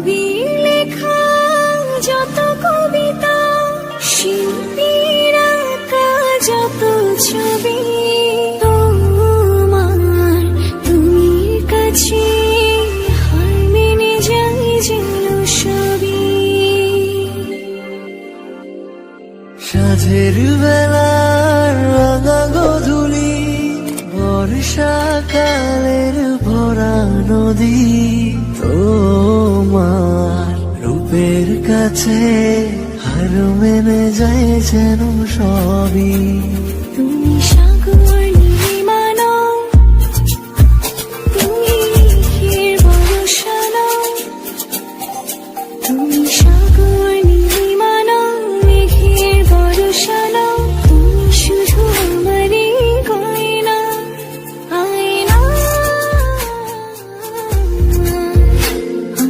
কবির লেখা যত কবিতা, শিল্পীর আঁকা যত ছবি, তোমার তুমি কাছে হার মেনে যাই যেন সবই। সাঁঝের বেলার রাঙা গধূলি, বর্ষাকালের ভরা নদী, তোমার রূপের কাছে হার মেনে যায় যেন সবই। তুমি